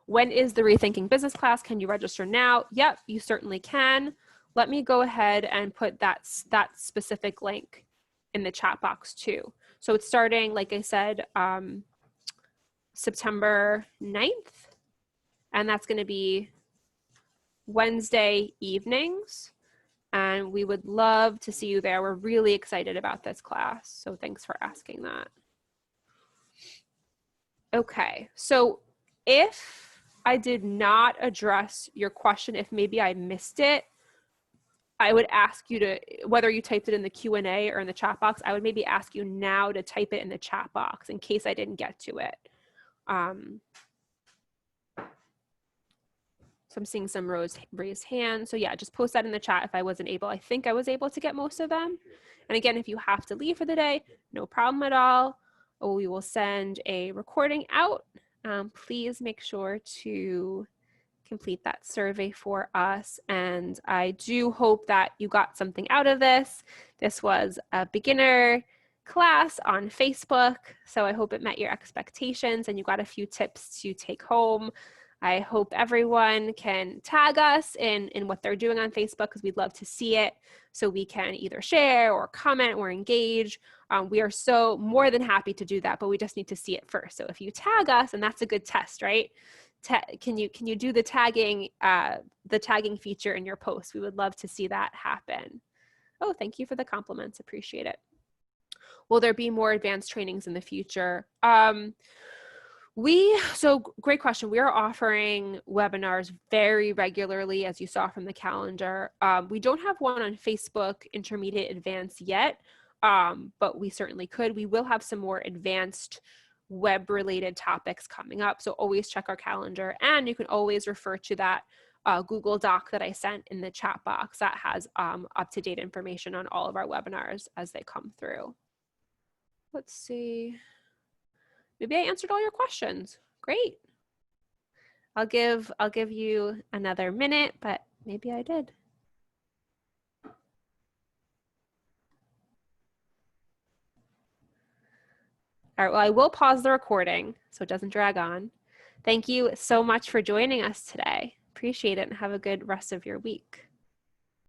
When is the Rethinking Business class? Can you register now? Yep, you certainly can. Let me go ahead and put that specific link in the chat box too. So it's starting, like I said, September 9th, and that's going to be Wednesday evenings. And we would love to see you there. We're really excited about this class. So thanks for asking that. Okay, so if I did not address your question, if maybe I missed it, I would ask you to, whether you typed it in the Q&A or in the chat box, I would maybe ask you now to type it in the chat box in case I didn't get to it. So I'm seeing some raised hands. So yeah, just post that in the chat if I wasn't able. I think I was able to get most of them. And again, if you have to leave for the day, no problem at all. We will send a recording out. Please make sure to complete that survey for us. And I do hope that you got something out of this. This was a beginner class on Facebook, so I hope it met your expectations and you got a few tips to take home. I hope everyone can tag us in what they're doing on Facebook, because we'd love to see it so we can either share or comment or engage. We are so more than happy to do that, but we just need to see it first. So if you tag us, and that's a good test, right? Can you do the tagging feature in your post? We would love to see that happen. Oh, thank you for the compliments. Appreciate it. Will there be more advanced trainings in the future? So great question. We are offering webinars very regularly, as you saw from the calendar. We don't have one on Facebook Intermediate Advanced yet, but we certainly could. We will have some more advanced web-related topics coming up, so always check our calendar, and you can always refer to that Google Doc that I sent in the chat box that has up-to-date information on all of our webinars as they come through. Let's see. Maybe I answered all your questions. Great. I'll give you another minute, but maybe I did. All right, well, I will pause the recording so it doesn't drag on. Thank you so much for joining us today. Appreciate it, and have a good rest of your week.